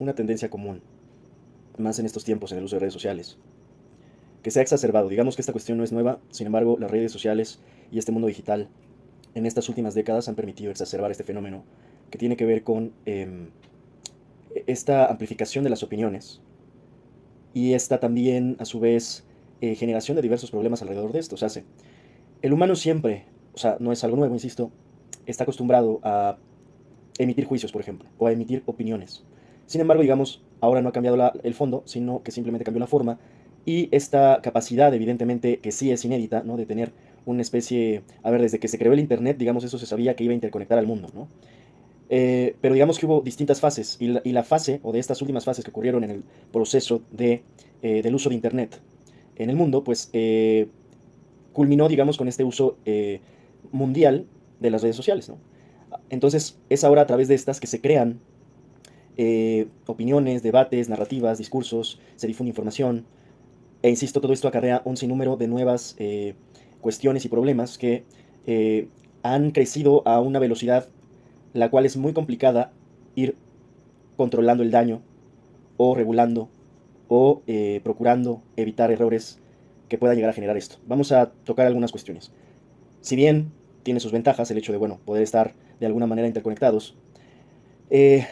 una tendencia común, más en estos tiempos en el uso de redes sociales, que se ha exacerbado. Digamos que esta cuestión no es nueva, sin embargo, las redes sociales y este mundo digital en estas últimas décadas han permitido exacerbar este fenómeno que tiene que ver con esta amplificación de las opiniones y esta también, a su vez, generación de diversos problemas alrededor de esto. O sea, el humano siempre, o sea, no es algo nuevo, insisto, está acostumbrado a emitir juicios, por ejemplo, o a emitir opiniones. Sin embargo, digamos, ahora no ha cambiado el fondo, sino que simplemente cambió la forma. Y esta capacidad, evidentemente, que sí es inédita, ¿no? De tener una especie, a ver, desde que se creó el Internet, digamos, eso se sabía que iba a interconectar al mundo, ¿no? Pero digamos que hubo distintas fases, y la fase, o de estas últimas fases que ocurrieron en el proceso del uso de Internet en el mundo, pues culminó, digamos, con este uso mundial de las redes sociales, ¿no? Entonces, es ahora a través de estas que se crean opiniones, debates, narrativas, discursos, se difunde información, e insisto, todo esto acarrea un sinnúmero de nuevas cuestiones y problemas que eh, han crecido a una velocidad la cual es muy complicada ir controlando el daño o regulando o procurando evitar errores que puedan llegar a generar esto. Vamos a tocar algunas cuestiones. Si bien tiene sus ventajas el hecho de, bueno, poder estar de alguna manera interconectados, eh,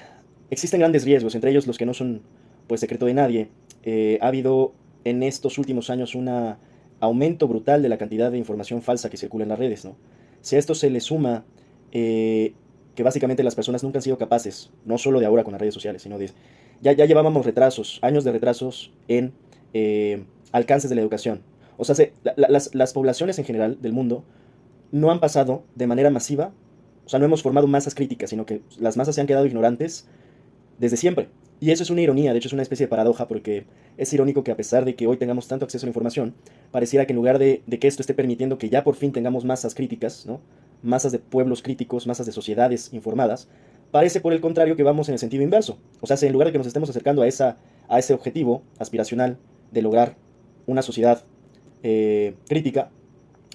existen grandes riesgos, entre ellos los que no son, pues, secreto de nadie. Ha habido en estos últimos años un aumento brutal de la cantidad de información falsa que circula en las redes, ¿no? Si a esto se le suma que básicamente las personas nunca han sido capaces, no solo de ahora con las redes sociales, sino de... Ya llevábamos retrasos, años de retrasos en alcances de la educación. O sea, las poblaciones en general del mundo no han pasado de manera masiva, o sea, no hemos formado masas críticas, sino que las masas se han quedado ignorantes desde siempre. Y eso es una ironía, de hecho es una especie de paradoja, porque es irónico que a pesar de que hoy tengamos tanto acceso a la información, pareciera que en lugar de que esto esté permitiendo que ya por fin tengamos masas críticas, ¿no? Masas de pueblos críticos, masas de sociedades informadas, parece por el contrario que vamos en el sentido inverso. O sea, en lugar de que nos estemos acercando a ese objetivo aspiracional de lograr una sociedad crítica,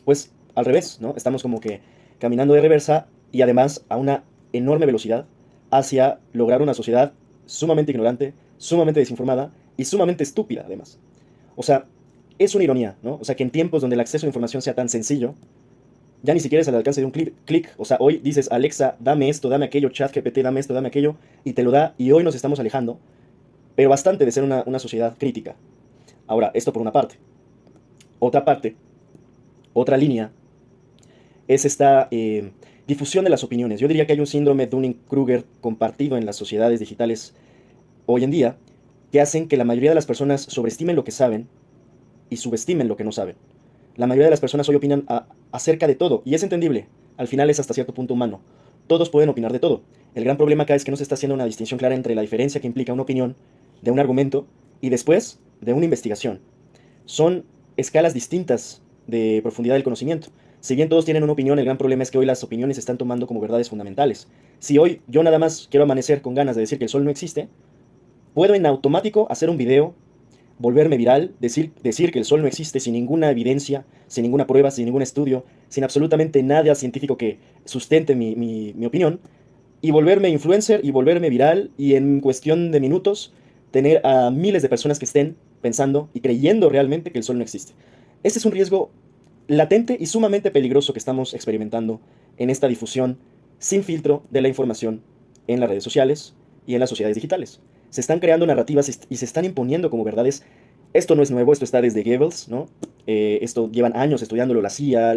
pues al revés, ¿no? Estamos como que caminando de reversa y además a una enorme velocidad hacia lograr una sociedad sumamente ignorante, sumamente desinformada y sumamente estúpida además. O sea, es una ironía, ¿no? O sea, que en tiempos donde el acceso a la información sea tan sencillo, ya ni siquiera es al alcance de un clic. O sea, hoy dices, Alexa, dame esto, dame aquello, ChatGPT, dame esto, dame aquello, y te lo da, y hoy nos estamos alejando, pero bastante de ser una sociedad crítica. Ahora, esto por una parte. Otra parte, otra línea es esta difusión de las opiniones. Yo diría que hay un síndrome Dunning-Kruger compartido en las sociedades digitales hoy en día que hacen que la mayoría de las personas sobreestimen lo que saben y subestimen lo que no saben. La mayoría de las personas hoy opinan acerca de todo y es entendible. Al final es hasta cierto punto humano. Todos pueden opinar de todo. El gran problema acá es que no se está haciendo una distinción clara entre la diferencia que implica una opinión de un argumento y después de una investigación. Son escalas distintas de profundidad del conocimiento. Si bien todos tienen una opinión, el gran problema es que hoy las opiniones se están tomando como verdades fundamentales. Si hoy yo nada más quiero amanecer con ganas de decir que el sol no existe, puedo en automático hacer un video, volverme viral, decir que el sol no existe sin ninguna evidencia, sin ninguna prueba, sin ningún estudio, sin absolutamente nada científico que sustente mi opinión, y volverme influencer y volverme viral y en cuestión de minutos tener a miles de personas que estén pensando y creyendo realmente que el sol no existe. Este es un riesgo latente y sumamente peligroso que estamos experimentando en esta difusión sin filtro de la información en las redes sociales y en las sociedades digitales. Se están creando narrativas y se están imponiendo como verdades. Esto no es nuevo, esto está desde Goebbels, ¿no? Esto llevan años estudiándolo la CIA,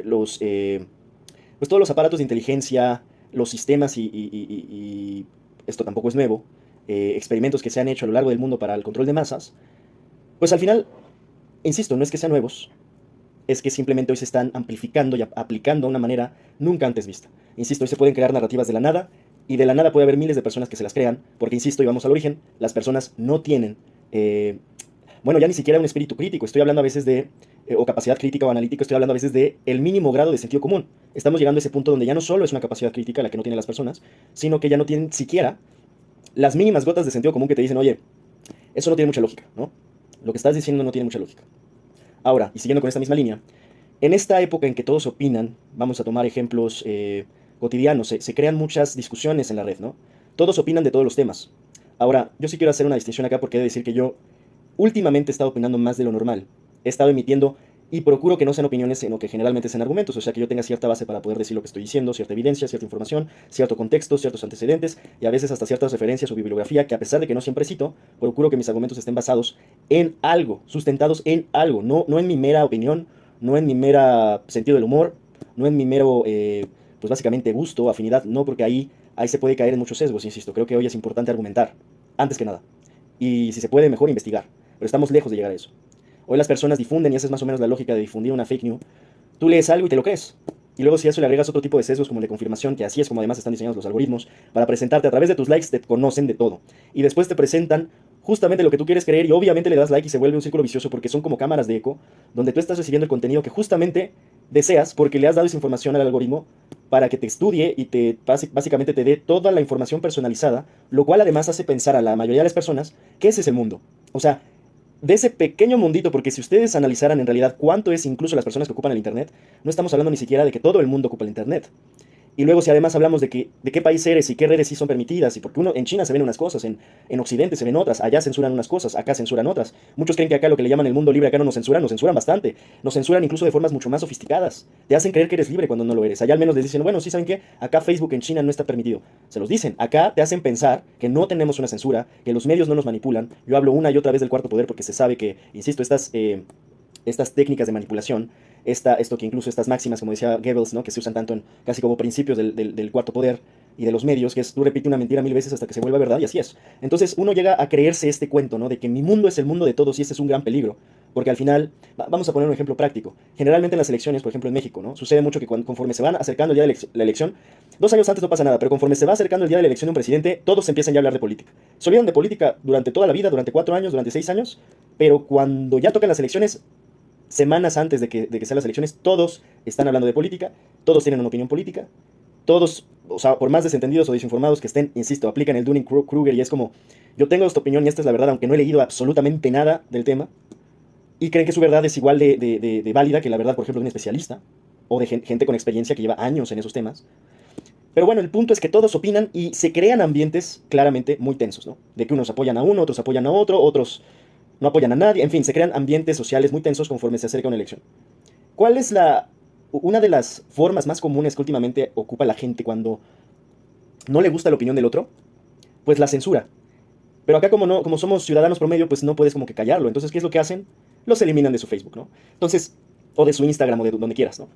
los, pues todos los aparatos de inteligencia, los sistemas y esto tampoco es nuevo, experimentos que se han hecho a lo largo del mundo para el control de masas, pues al final, insisto, no es que sean nuevos, es que simplemente hoy se están amplificando y aplicando de una manera nunca antes vista. Insisto, hoy se pueden crear narrativas de la nada y de la nada puede haber miles de personas que se las crean, porque insisto, y vamos al origen, las personas no tienen, bueno, ya ni siquiera un espíritu crítico, estoy hablando a veces de, o capacidad crítica o analítica, estoy hablando a veces de el mínimo grado de sentido común. Estamos llegando a ese punto donde ya no solo es una capacidad crítica la que no tienen las personas, sino que ya no tienen siquiera las mínimas gotas de sentido común que te dicen, oye, eso no tiene mucha lógica, ¿no? Lo que estás diciendo no tiene mucha lógica. Ahora, y siguiendo con esta misma línea, en esta época en que todos opinan, vamos a tomar ejemplos cotidianos, se crean muchas discusiones en la red, ¿no? Todos opinan de todos los temas. Ahora, yo sí quiero hacer una distinción acá porque he de decir que yo últimamente he estado opinando más de lo normal. He estado emitiendo y procuro que no sean opiniones, sino que generalmente sean argumentos, o sea, que yo tenga cierta base para poder decir lo que estoy diciendo, cierta evidencia, cierta información, cierto contexto, ciertos antecedentes y a veces hasta ciertas referencias o bibliografía que a pesar de que no siempre cito, procuro que mis argumentos estén basados en algo, sustentados en algo, no en mi mera opinión, no en mi mera sentido del humor, no en mi mero, pues básicamente gusto, afinidad, no, porque ahí se puede caer en muchos sesgos, insisto, creo que hoy es importante argumentar, antes que nada, y si se puede mejor investigar, pero estamos lejos de llegar a eso. Hoy las personas difunden, y esa es más o menos la lógica de difundir una fake news. Tú lees algo y te lo crees. Y luego si a eso le agregas otro tipo de sesgos como el de confirmación, que así es como además están diseñados los algoritmos, para presentarte a través de tus likes, te conocen de todo. Y después te presentan justamente lo que tú quieres creer y obviamente le das like y se vuelve un círculo vicioso porque son como cámaras de eco, donde tú estás recibiendo el contenido que justamente deseas porque le has dado esa información al algoritmo para que te estudie y básicamente te dé toda la información personalizada, lo cual además hace pensar a la mayoría de las personas que ese es el mundo. O sea, de ese pequeño mundito, porque si ustedes analizaran en realidad cuánto es incluso las personas que ocupan el Internet, no estamos hablando ni siquiera de que todo el mundo ocupa el Internet. Y luego si además hablamos de qué país eres y qué redes sí son permitidas, y porque uno en China se ven unas cosas, en Occidente se ven otras, allá censuran unas cosas, acá censuran otras. Muchos creen que acá lo que le llaman el mundo libre, acá no nos censuran bastante. Nos censuran incluso de formas mucho más sofisticadas. Te hacen creer que eres libre cuando no lo eres. Allá al menos les dicen, bueno, sí, ¿saben qué? Acá Facebook en China no está permitido. Se los dicen. Acá te hacen pensar que no tenemos una censura, que los medios no nos manipulan. Yo hablo una y otra vez del cuarto poder porque se sabe que, insisto, estas técnicas de manipulación, esto que incluso estas máximas, como decía Goebbels, ¿no? Que se usan tanto en casi como principios del cuarto poder y de los medios, que es tú repite una mentira 1000 veces hasta que se vuelva verdad, y así es. Entonces uno llega a creerse este cuento, ¿no? De que mi mundo es el mundo de todos y este es un gran peligro. Porque al final, vamos a poner un ejemplo práctico. Generalmente en las elecciones, por ejemplo en México, ¿no? Sucede mucho que conforme se van acercando el día de la elección, 2 años antes no pasa nada, pero conforme se va acercando el día de la elección de un presidente, todos empiezan ya a hablar de política. Se olvidan de política durante toda la vida, durante 4 años, durante 6 años, pero cuando ya tocan las elecciones, semanas antes de que sean las elecciones, todos están hablando de política, todos tienen una opinión política, todos, o sea, por más desentendidos o desinformados que estén, insisto, aplican el Dunning-Kruger y es como, yo tengo esta opinión y esta es la verdad, aunque no he leído absolutamente nada del tema, y creen que su verdad es igual de válida que la verdad, por ejemplo, de un especialista o de gente con experiencia que lleva años en esos temas. Pero bueno, el punto es que todos opinan y se crean ambientes claramente muy tensos, ¿no? De que unos apoyan a uno, otros apoyan a otro, otros no apoyan a nadie, en fin, se crean ambientes sociales muy tensos conforme se acerca una elección. ¿Cuál es una de las formas más comunes que últimamente ocupa la gente cuando no le gusta la opinión del otro? Pues la censura. Pero acá como no, como somos ciudadanos promedio, pues no puedes como que callarlo. Entonces, ¿qué es lo que hacen? Los eliminan de su Facebook, ¿no? Entonces, o de su Instagram o de donde quieras, ¿no?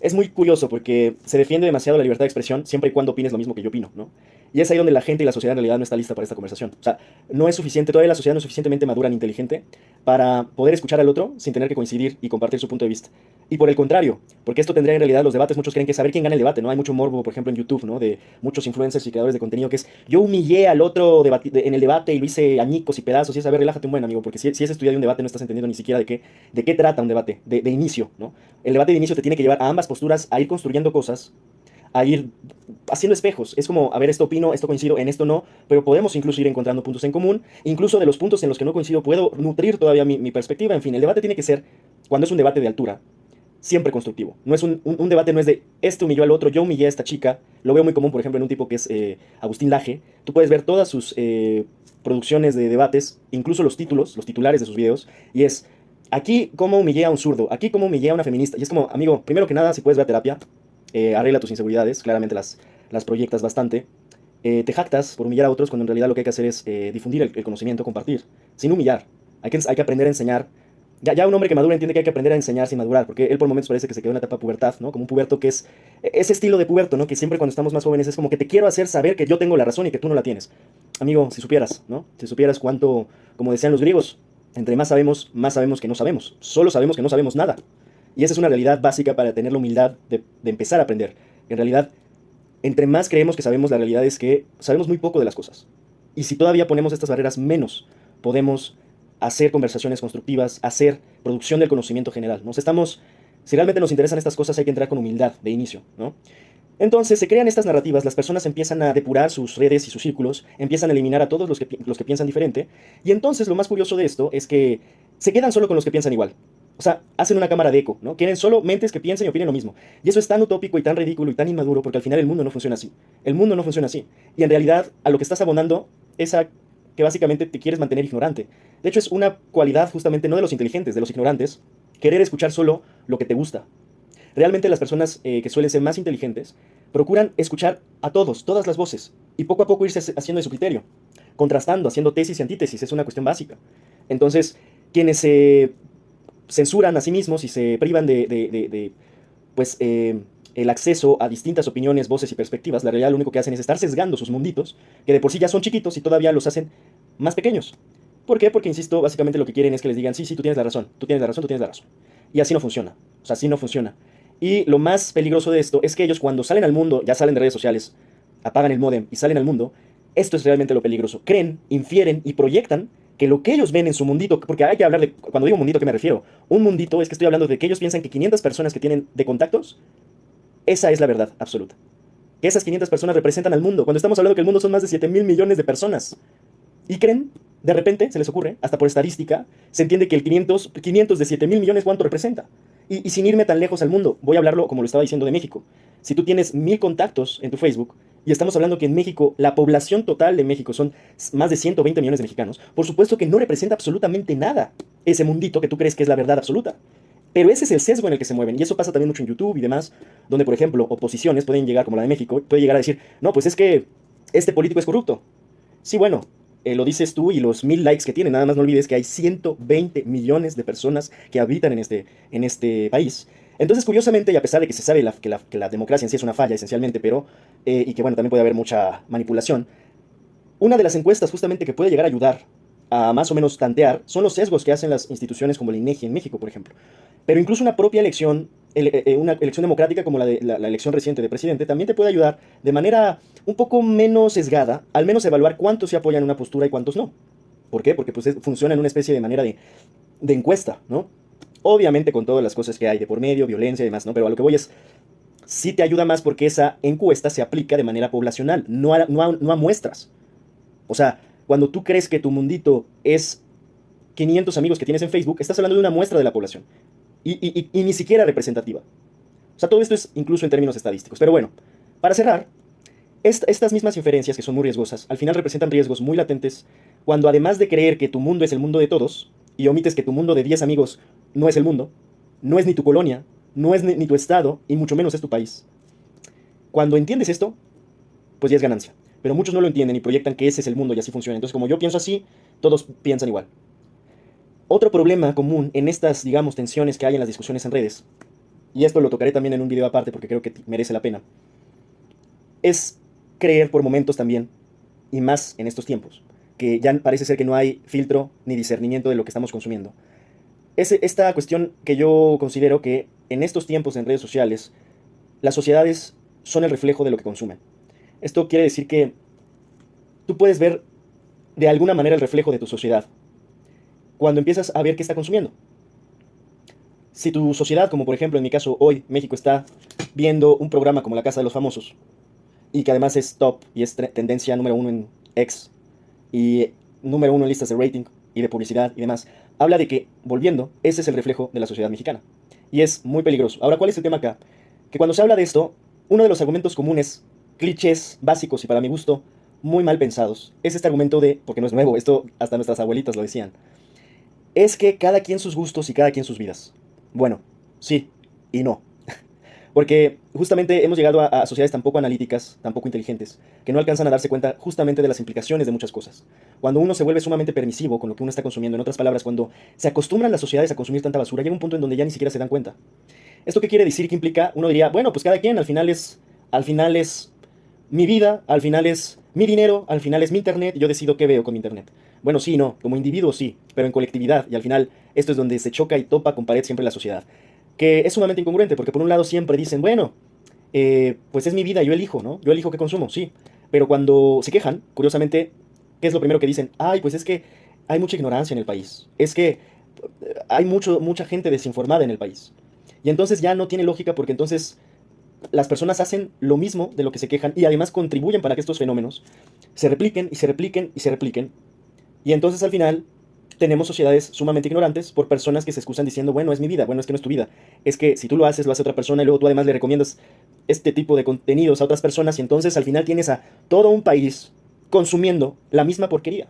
Es muy curioso porque se defiende demasiado la libertad de expresión siempre y cuando opines lo mismo que yo opino, ¿no? Y es ahí donde la gente y la sociedad en realidad no está lista para esta conversación. O sea, no es suficiente, todavía la sociedad no es suficientemente madura ni inteligente para poder escuchar al otro sin tener que coincidir y compartir su punto de vista. Y por el contrario, porque esto tendría en realidad los debates, muchos creen que saber quién gana el debate, ¿no? Hay mucho morbo, por ejemplo, en YouTube, ¿no? De muchos influencers y creadores de contenido que es, yo humillé al otro en el debate y lo hice añicos y pedazos, y es, a ver, relájate un buen amigo, porque si has estudiado un debate no estás entendiendo ni siquiera de qué trata un debate, de inicio, ¿no? El debate de inicio te tiene que llevar a ambas posturas a ir construyendo cosas, a ir haciendo espejos. Es como, a ver, esto opino, esto coincido, en esto no, pero podemos incluso ir encontrando puntos en común. Incluso de los puntos en los que no coincido puedo nutrir todavía mi perspectiva. En fin, el debate tiene que ser, cuando es un debate de altura, siempre constructivo. No es un debate, no es de, este humilló al otro, yo humillé a esta chica. Lo veo muy común, por ejemplo, en un tipo que es Agustín Laje. Tú puedes ver todas sus producciones de debates, incluso los títulos, los titulares de sus videos, y es, aquí cómo humillé a un zurdo, aquí cómo humillé a una feminista. Y es como, amigo, primero que nada, si puedes ver terapia, arregla tus inseguridades, claramente las proyectas bastante. Te jactas por humillar a otros cuando en realidad lo que hay que hacer es difundir el conocimiento, compartir, sin humillar. Hay que aprender a enseñar. Ya un hombre que madura entiende que hay que aprender a enseñar sin madurar, porque él por momentos parece que se quedó en la etapa de pubertad, ¿no? Como un puberto que es ese estilo de puberto, ¿no? Que siempre cuando estamos más jóvenes es como que te quiero hacer saber que yo tengo la razón y que tú no la tienes. Amigo, si supieras, ¿no? Si supieras cuánto, como decían los griegos, entre más sabemos que no sabemos. Solo sabemos que no sabemos nada. Y esa es una realidad básica para tener la humildad de empezar a aprender. En realidad, entre más creemos que sabemos, la realidad es que sabemos muy poco de las cosas. Y si todavía ponemos estas barreras, menos podemos hacer conversaciones constructivas, hacer producción del conocimiento general, ¿no? Si realmente nos interesan estas cosas, hay que entrar con humildad de inicio, ¿no? Entonces se crean estas narrativas, las personas empiezan a depurar sus redes y sus círculos, empiezan a eliminar a todos los que piensan diferente, y entonces lo más curioso de esto es que se quedan solo con los que piensan igual. O sea, hacen una cámara de eco, ¿no? Quieren solo mentes que piensen y opinen lo mismo. Y eso es tan utópico y tan ridículo y tan inmaduro porque al final el mundo no funciona así. El mundo no funciona así. Y en realidad a lo que estás abonando esa que básicamente te quieres mantener ignorante. De hecho, es una cualidad justamente no de los inteligentes, de los ignorantes, querer escuchar solo lo que te gusta. Realmente las personas que suelen ser más inteligentes procuran escuchar a todos, todas las voces, y poco a poco irse haciendo de su criterio, contrastando, haciendo tesis y antítesis, es una cuestión básica. Entonces, quienes se censuran a sí mismos y se privan pues, el acceso a distintas opiniones, voces y perspectivas, la realidad lo único que hacen es estar sesgando sus munditos, que de por sí ya son chiquitos y todavía los hacen más pequeños. ¿Por qué? Porque, insisto, básicamente lo que quieren es que les digan, sí, sí, tú tienes la razón, tú tienes la razón, tú tienes la razón. Y así no funciona. O sea, así no funciona. Y lo más peligroso de esto es que ellos cuando salen al mundo, ya salen de redes sociales, apagan el módem y salen al mundo, esto es realmente lo peligroso. Creen, infieren y proyectan que lo que ellos ven en su mundito, porque hay que hablar de, cuando digo mundito, ¿a qué me refiero? Un mundito es que estoy hablando de que ellos piensan que 500 personas que tienen de contactos, esa es la verdad absoluta. Que esas 500 personas representan al mundo, cuando estamos hablando que el mundo son más de 7.000 millones de personas. Y creen, de repente, se les ocurre, hasta por estadística, se entiende que el 500 de 7.000 millones, ¿cuánto representa? Y sin irme tan lejos al mundo, voy a hablarlo como lo estaba diciendo de México. Si tú tienes 1.000 contactos en tu Facebook, y estamos hablando que en México, la población total de México son más de 120 millones de mexicanos, por supuesto que no representa absolutamente nada ese mundito que tú crees que es la verdad absoluta. Pero ese es el sesgo en el que se mueven. Y eso pasa también mucho en YouTube y demás, donde, por ejemplo, oposiciones pueden llegar, como la de México, puede llegar a decir, no, pues es que este político es corrupto. Sí, bueno, lo dices tú y los 1.000 likes que tiene. Nada más no olvides que hay 120 millones de personas que habitan en este país. Entonces, curiosamente, y a pesar de que se sabe que la democracia en sí es una falla esencialmente, pero, y que bueno, también puede haber mucha manipulación, una de las encuestas justamente que puede llegar a ayudar a más o menos tantear son los sesgos que hacen las instituciones como el INEGI en México, por ejemplo. Pero incluso una propia elección, una elección democrática como la elección reciente de presidente, también te puede ayudar de manera un poco menos sesgada, al menos evaluar cuántos se apoyan una postura y cuántos no. ¿Por qué? Porque pues, funciona en una especie de manera de encuesta, ¿no? Obviamente con todas las cosas que hay de por medio, violencia y demás, ¿no? Pero a lo que voy es, sí te ayuda más porque esa encuesta se aplica de manera poblacional, no a muestras. O sea, cuando tú crees que tu mundito es 500 amigos que tienes en Facebook, estás hablando de una muestra de la población. Y ni siquiera representativa. O sea, todo esto es incluso en términos estadísticos. Pero bueno, para cerrar, estas mismas inferencias, que son muy riesgosas, al final representan riesgos muy latentes cuando además de creer que tu mundo es el mundo de todos, y omites que tu mundo de 10 amigos no es el mundo, no es ni tu colonia, no es ni tu estado, y mucho menos es tu país. Cuando entiendes esto, pues ya es ganancia. Pero muchos no lo entienden y proyectan que ese es el mundo y así funciona. Entonces, como yo pienso así, todos piensan igual. Otro problema común en estas, digamos, tensiones que hay en las discusiones en redes, y esto lo tocaré también en un video aparte porque creo que merece la pena, es creer por momentos también, y más en estos tiempos, que ya parece ser que no hay filtro ni discernimiento de lo que estamos consumiendo. Es esta cuestión que yo considero que en estos tiempos en redes sociales, las sociedades son el reflejo de lo que consumen. Esto quiere decir que tú puedes ver de alguna manera el reflejo de tu sociedad cuando empiezas a ver qué está consumiendo. Si tu sociedad, como por ejemplo en mi caso hoy México está viendo un programa como La Casa de los Famosos, y que además es top y es tendencia número uno en X y número uno en listas de rating y de publicidad y demás, habla de que, volviendo, ese es el reflejo de la sociedad mexicana. Y es muy peligroso. Ahora, ¿cuál es el tema acá? Que cuando se habla de esto, uno de los argumentos comunes, clichés, básicos y para mi gusto, muy mal pensados, es este argumento de, porque no es nuevo, esto hasta nuestras abuelitas lo decían, es que cada quien sus gustos y cada quien sus vidas. Bueno, sí y no. Porque justamente hemos llegado a sociedades tan poco analíticas, tan poco inteligentes, que no alcanzan a darse cuenta justamente de las implicaciones de muchas cosas. Cuando uno se vuelve sumamente permisivo con lo que uno está consumiendo, en otras palabras, cuando se acostumbran las sociedades a consumir tanta basura, llega un punto en donde ya ni siquiera se dan cuenta. ¿Esto qué quiere decir? ¿Qué implica? Uno diría, bueno, pues cada quien al final es mi vida, al final es mi dinero, al final es mi internet, yo decido qué veo con mi internet. Bueno, sí, no, como individuo sí, pero en colectividad, y al final esto es donde se choca y topa con pared siempre la sociedad. Que es sumamente incongruente, porque por un lado siempre dicen, bueno, pues es mi vida, yo elijo, ¿no? Yo elijo qué consumo, sí. Pero cuando se quejan, curiosamente, ¿qué es lo primero que dicen? Ay, pues es que hay mucha ignorancia en el país. Es que hay mucha gente desinformada en el país. Y entonces ya no tiene lógica porque entonces las personas hacen lo mismo de lo que se quejan y además contribuyen para que estos fenómenos se repliquen y se repliquen y se repliquen. Y entonces al final tenemos sociedades sumamente ignorantes por personas que se excusan diciendo, bueno, es mi vida, bueno, es que no es tu vida. Es que si tú lo haces, lo hace otra persona y luego tú además le recomiendas este tipo de contenidos a otras personas y entonces al final tienes a todo un país consumiendo la misma porquería.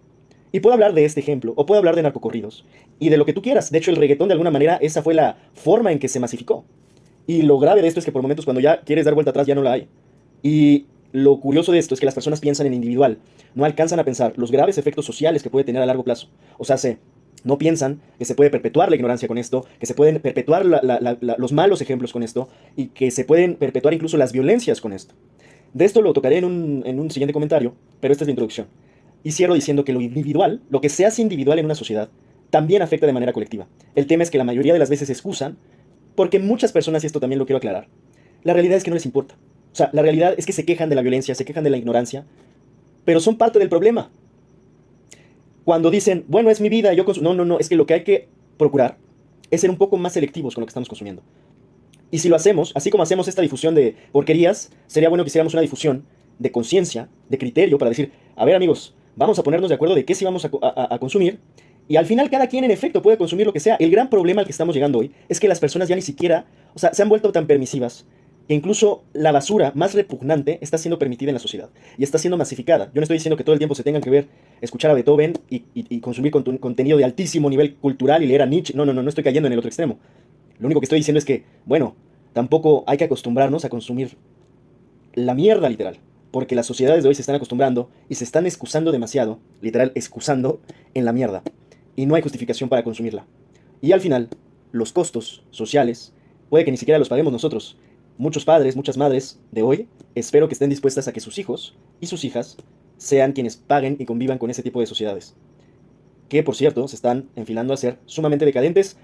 Y puedo hablar de este ejemplo, o puedo hablar de narcocorridos, y de lo que tú quieras. De hecho, el reggaetón de alguna manera, esa fue la forma en que se masificó. Y lo grave de esto es que por momentos cuando ya quieres dar vuelta atrás ya no la hay. Y lo curioso de esto es que las personas piensan en individual, no alcanzan a pensar los graves efectos sociales que puede tener a largo plazo. O sea, no piensan que se puede perpetuar la ignorancia con esto, que se pueden perpetuar los malos ejemplos con esto, y que se pueden perpetuar incluso las violencias con esto. De esto lo tocaré en un siguiente comentario, pero esta es la introducción. Y cierro diciendo que lo individual, lo que se hace individual en una sociedad, también afecta de manera colectiva. El tema es que la mayoría de las veces se excusan, porque muchas personas, y esto también lo quiero aclarar, la realidad es que no les importa. O sea, la realidad es que se quejan de la violencia, se quejan de la ignorancia, pero son parte del problema. Cuando dicen, bueno, es mi vida, yo consumo. No, no, no, es que lo que hay que procurar es ser un poco más selectivos con lo que estamos consumiendo. Y si lo hacemos, así como hacemos esta difusión de porquerías, sería bueno que hiciéramos una difusión de conciencia, de criterio, para decir, a ver amigos, vamos a ponernos de acuerdo de qué sí vamos a consumir, y al final cada quien en efecto puede consumir lo que sea. El gran problema al que estamos llegando hoy es que las personas ya ni siquiera, o sea, se han vuelto tan permisivas que incluso la basura más repugnante está siendo permitida en la sociedad y está siendo masificada. Yo no estoy diciendo que todo el tiempo se tengan que ver, escuchar a Beethoven y consumir contenido de altísimo nivel cultural y leer a Nietzsche. No, no, no, no estoy cayendo en el otro extremo. Lo único que estoy diciendo es que, bueno, tampoco hay que acostumbrarnos a consumir la mierda literal, porque las sociedades de hoy se están acostumbrando y se están excusando demasiado, literal, excusando en la mierda, y no hay justificación para consumirla. Y al final, los costos sociales puede que ni siquiera los paguemos nosotros. Muchos padres, muchas madres de hoy, espero que estén dispuestas a que sus hijos y sus hijas sean quienes paguen y convivan con ese tipo de sociedades, que por cierto se están enfilando a ser sumamente decadentes